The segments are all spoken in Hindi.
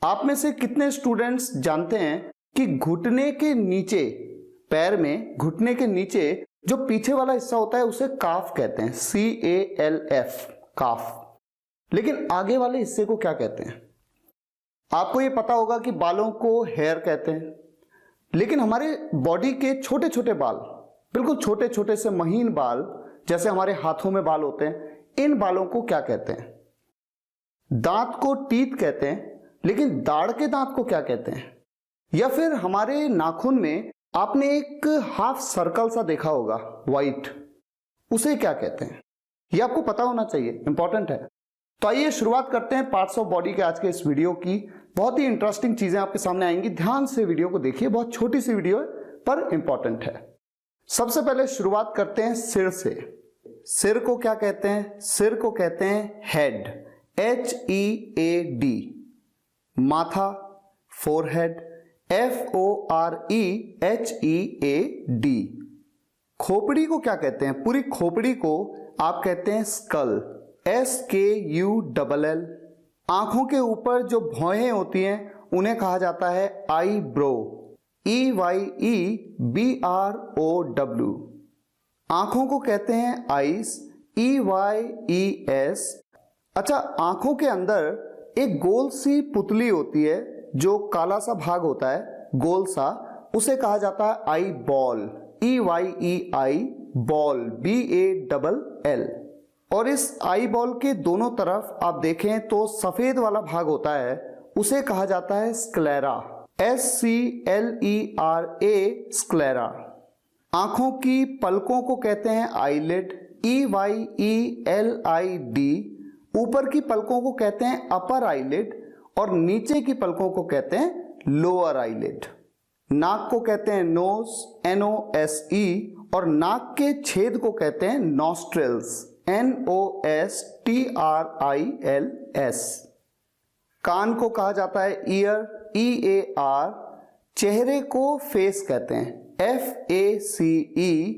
आप में से कितने स्टूडेंट्स जानते हैं कि घुटने के नीचे, पैर में घुटने के नीचे जो पीछे वाला हिस्सा होता है उसे काफ कहते हैं, CALF, काफ। लेकिन आगे वाले हिस्से को क्या कहते हैं? आपको ये पता होगा कि बालों को हेयर कहते हैं, लेकिन हमारे बॉडी के छोटे छोटे बाल, बिल्कुल छोटे छोटे से महीन बाल, जैसे हमारे हाथों में बाल होते हैं, इन बालों को क्या कहते हैं? दांत को टीथ कहते हैं, लेकिन दाढ़ के दांत को क्या कहते हैं? या फिर हमारे नाखून में आपने एक हाफ सर्कल सा देखा होगा व्हाइट, उसे क्या कहते हैं? ये आपको पता होना चाहिए, इंपॉर्टेंट है। तो आइए शुरुआत करते हैं पार्ट्स ऑफ बॉडी के आज के इस वीडियो की। बहुत ही इंटरेस्टिंग चीजें आपके सामने आएंगी, ध्यान से वीडियो को देखिए। बहुत छोटी सी वीडियो है पर इंपॉर्टेंट है। सबसे पहले शुरुआत करते हैं सिर से। सिर को क्या कहते हैं? सिर को कहते हैं हेड, HEAD। माथा, फोरहेड, FOREHEAD। खोपड़ी को क्या कहते हैं? पूरी खोपड़ी को आप कहते हैं स्कल, SKULL। आंखों के ऊपर जो भौहें होती हैं उन्हें कहा जाता है आईब्रो, EYEBROW। आंखों को कहते हैं आईज, EYES। अच्छा, आंखों के अंदर एक गोल सी पुतली होती है, जो काला सा भाग होता है गोल सा, उसे कहा जाता है eye ball, EYEI ball, BALL। और इस आई बॉल के दोनों तरफ आप देखें तो सफेद वाला भाग होता है, उसे कहा जाता है स्क्लेरा, SCLERA, स्क्लेरा। आंखों की पलकों को कहते हैं आईलिड, EYELID। ऊपर की पलकों को कहते हैं अपर आईलिड और नीचे की पलकों को कहते हैं लोअर आईलिड। नाक को कहते हैं नोज, NOSE। और नाक के छेद को कहते हैं नॉस्ट्रिल्स, NOSTRILS। कान को कहा जाता है ईयर, EAR। चेहरे को फेस कहते हैं, FACE।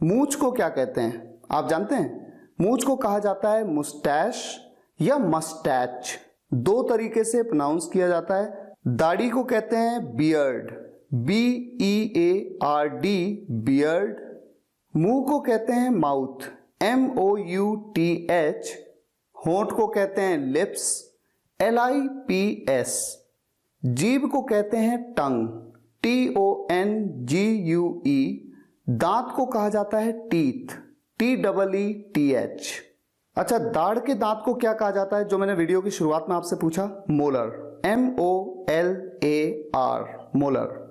मूंछ को क्या कहते हैं आप जानते हैं? मूंछ को कहा जाता है मुस्टैश या मस्टैच, दो तरीके से प्रोनाउंस किया जाता है। दाढ़ी को कहते हैं बियर्ड, BEARD, बियर्ड। मुंह को कहते हैं माउथ, MOUTH। होंठ को कहते हैं लिप्स, LIPS। जीभ को कहते हैं टंग, TONGUE। दांत को कहा जाता है टीथ, TEETH। अच्छा, दाढ़ के दांत को क्या कहा जाता है, जो मैंने वीडियो की शुरुआत में आपसे पूछा? Molar, MOLAR, molar.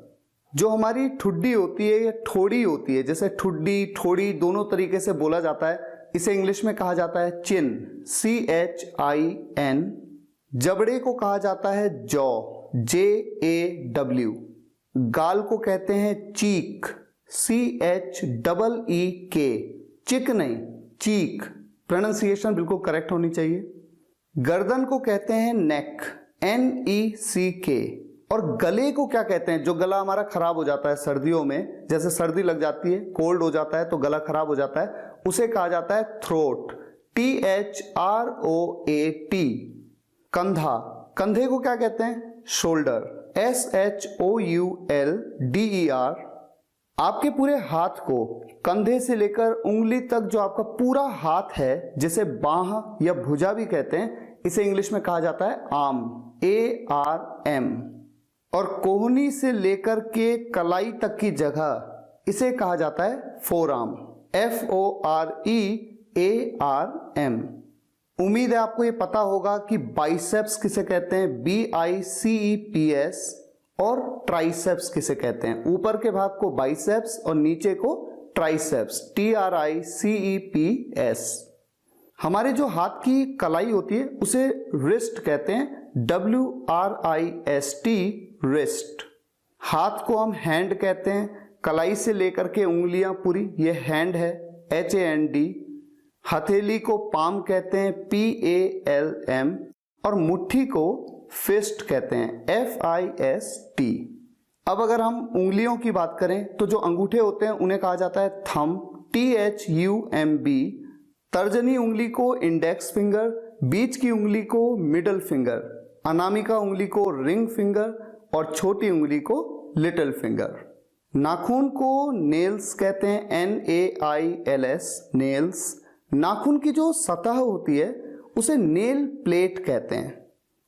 जो हमारी ठुड्डी होती है या ठोड़ी होती है, जैसे ठुड्डी ठोड़ी दोनों तरीके से बोला जाता है, इसे इंग्लिश में कहा जाता है चिन, CHIN। जबड़े को कहा जाता है जॉ, JAW। गाल को कहते हैं चीक, CHEEK। चिक नहीं, चीक। प्रोनाउंसिएशन बिल्कुल करेक्ट होनी चाहिए। गर्दन को कहते हैं नेक, NECK। और गले को क्या कहते हैं? जो गला हमारा खराब हो जाता है सर्दियों में, जैसे सर्दी लग जाती है, कोल्ड हो जाता है तो गला खराब हो जाता है, उसे कहा जाता है थ्रोट, THROAT। कंधा, कंधे को क्या कहते हैं? Shoulder, SHOULDER। आपके पूरे हाथ को कंधे से लेकर उंगली तक जो आपका पूरा हाथ है, जिसे बाह या भुजा भी कहते हैं, इसे इंग्लिश में कहा जाता है आर्म, ARM। और कोहनी से लेकर के कलाई तक की जगह, इसे कहा जाता है फोरआर्म, FOREARM। उम्मीद है आपको ये पता होगा कि बाइसेप्स किसे कहते हैं, BICEPS। और ट्राइसेप्स किसे कहते हैं? ऊपर के भाग को बाइसेप्स और नीचे को ट्राइसेप्स, TRICEPS। हमारे जो हाथ की कलाई होती है उसे रिस्ट कहते हैं, WRIST, रिस्ट। हाथ को हम हैंड कहते हैं, कलाई से लेकर के उंगलियां पूरी, ये हैंड है, HAND। हथेली को पाम कहते हैं, PALM। और मुट्ठी को फिस्ट कहते हैं, FIST। अब अगर हम उंगलियों की बात करें तो जो अंगूठे होते हैं उन्हें कहा जाता है थंब, THUMB। तर्जनी उंगली को इंडेक्स फिंगर, बीच की उंगली को मिडल फिंगर, अनामिका उंगली को रिंग फिंगर और छोटी उंगली को लिटिल फिंगर। नाखून को नेल्स कहते हैं, NAILS, नेल्स। नाखून की जो सतह होती है उसे नेल प्लेट कहते हैं।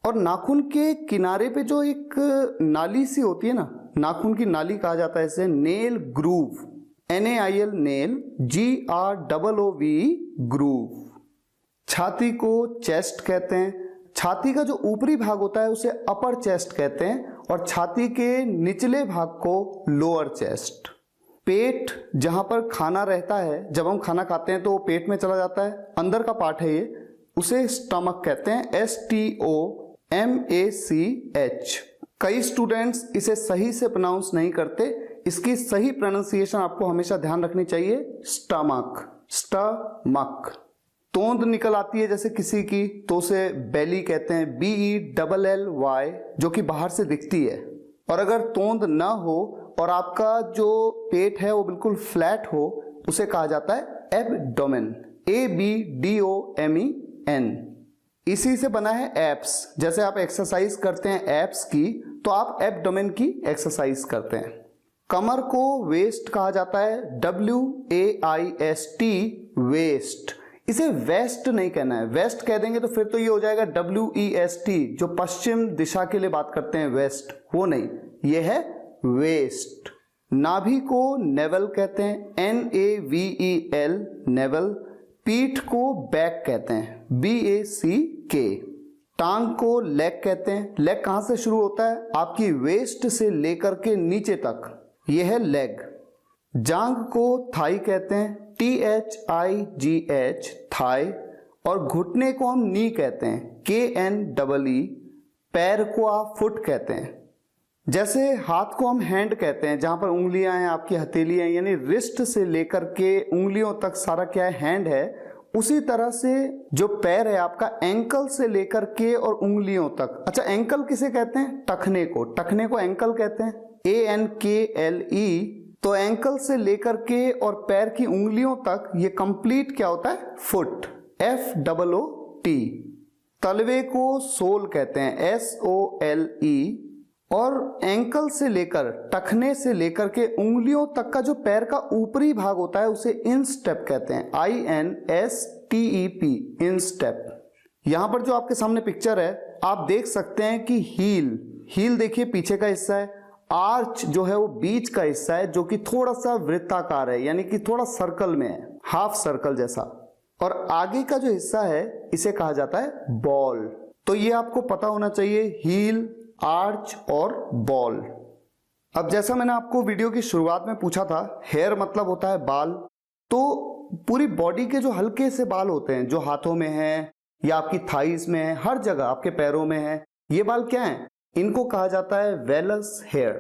और नाखून के किनारे पे जो एक नाली सी होती है ना, नाखून की नाली कहा जाता है इसे nail groove, NAIL nail, GROOVE groove. छाती को चेस्ट कहते हैं। छाती का जो ऊपरी भाग होता है उसे अपर चेस्ट कहते हैं और छाती के निचले भाग को लोअर चेस्ट। पेट जहां पर खाना रहता है, जब हम खाना खाते हैं तो वो पेट में चला जाता है, अंदर का पार्ट है ये, उसे स्टमक कहते हैं, STOMACH। कई स्टूडेंट्स इसे सही से प्रोनाउंस नहीं करते, इसकी सही प्रोनाउंसिएशन आपको हमेशा ध्यान रखनी चाहिए, स्टमक, स्टमक। तोंद निकल आती है जैसे किसी की तो उसे बेली कहते हैं, BELLY, जो कि बाहर से दिखती है। और अगर तोंद ना हो और आपका जो पेट है वो बिल्कुल फ्लैट हो, उसे कहा जाता है एब्डोमेन, ABDOMEN। इसी से बना है एब्स। जैसे आप एक्सरसाइज करते हैं एब्स की, तो आप एब्डोमेन की एक्सरसाइज करते हैं। कमर को वेस्ट कहा जाता है, WAIST, वेस्ट। इसे वेस्ट नहीं कहना है, वेस्ट कह देंगे तो फिर तो ये हो जाएगा WEST, जो पश्चिम दिशा के लिए बात करते हैं वेस्ट, वो नहीं, ये है वेस्ट। नाभि को नेवल कहते हैं, NAVEL, नेवल। पीठ को बैक कहते हैं, BACK। टांग को लेग कहते हैं। लेग कहां से शुरू होता है? आपकी वेस्ट से लेकर के नीचे तक, यह है लेग। जांघ को थाई कहते हैं, THIGH, थाई। और घुटने को हम नी कहते हैं, KNEE। पैर को आप फुट कहते हैं। जैसे हाथ को हम हैंड कहते हैं, जहां पर उंगलियां हैं, आपकी हथेलियां, यानी रिस्ट से लेकर के उंगलियों तक सारा क्या है, हैंड है। उसी तरह से जो पैर है आपका, एंकल से लेकर के और उंगलियों तक। अच्छा, एंकल किसे कहते हैं? टखने को, टखने को एंकल कहते हैं, ANKLE। तो एंकल से लेकर के और पैर की उंगलियों तक ये कंप्लीट क्या होता है? Foot, FOOT। तलवे को सोल कहते हैं, SOLE। और एंकल से लेकर, टखने से लेकर के उंगलियों तक का जो पैर का ऊपरी भाग होता है उसे इंस्टेप कहते हैं, INSTEP, इंस्टेप। यहां पर जो आपके सामने पिक्चर है, आप देख सकते हैं कि हील, हील देखिए पीछे का हिस्सा है। आर्च जो है वो बीच का हिस्सा है, जो कि थोड़ा सा वृत्ताकार है, यानी कि थोड़ा सर्कल में है, हाफ सर्कल जैसा। और आगे का जो हिस्सा है इसे कहा जाता है बॉल। तो ये आपको पता होना चाहिए, हील, आर्च और बॉल। अब जैसा मैंने आपको वीडियो की शुरुआत में पूछा था, हेयर मतलब होता है बाल। तो पूरी बॉडी के जो हल्के से बाल होते हैं, जो हाथों में है या आपकी थाइस में है, हर जगह आपके पैरों में है, ये बाल क्या है? इनको कहा जाता है vellus hair,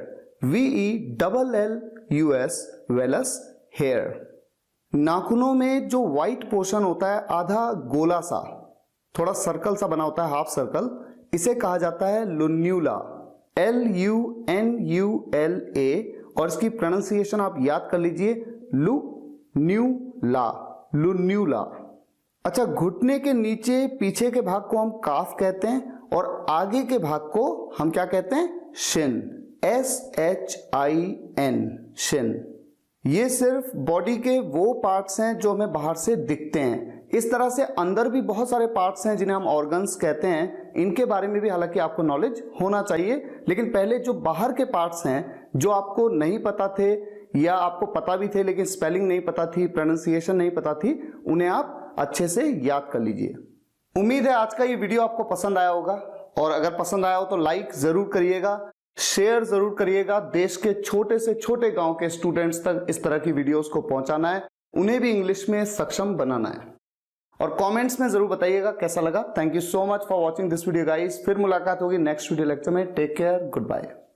VELLUS, vellus hair. नाखूनों में जो व्हाइट पोर्शन होता है, आधा गोला सा, थोड़ा सर्कल सा बना होता है, हाफ सर्कल, इसे कहा जाता है लुन्यूला, LUNULA। और इसकी प्रोनाउंसिएशन आप याद कर लीजिए, लुन्यूला, लुन्यूला। अच्छा, घुटने के नीचे पीछे के भाग को हम काफ कहते हैं और आगे के भाग को हम क्या कहते हैं? Shin, SHIN, Shin. ये सिर्फ बॉडी के वो पार्ट्स हैं जो हमें बाहर से दिखते हैं। इस तरह से अंदर भी बहुत सारे पार्ट्स हैं जिन्हें हम ऑर्गन्स कहते हैं। इनके बारे में भी हालांकि आपको नॉलेज होना चाहिए, लेकिन पहले जो बाहर के पार्ट्स हैं जो आपको नहीं पता थे या आपको पता भी थे लेकिन स्पेलिंग नहीं पता थी, प्रोनाउंसिएशन नहीं पता थी, उन्हें आप अच्छे से याद कर लीजिए। उम्मीद है आज का ये वीडियो आपको पसंद आया होगा, और अगर पसंद आया हो तो लाइक जरूर करिएगा, शेयर जरूर करिएगा। देश के छोटे से छोटे गांव के स्टूडेंट्स तक इस तरह की वीडियोस को पहुंचाना है, उन्हें भी इंग्लिश में सक्षम बनाना है। और कमेंट्स में जरूर बताइएगा कैसा लगा। Thank you so much for watching this video guys. फिर मुलाकात होगी नेक्स्ट वीडियो लेक्चर में। Take care, good bye.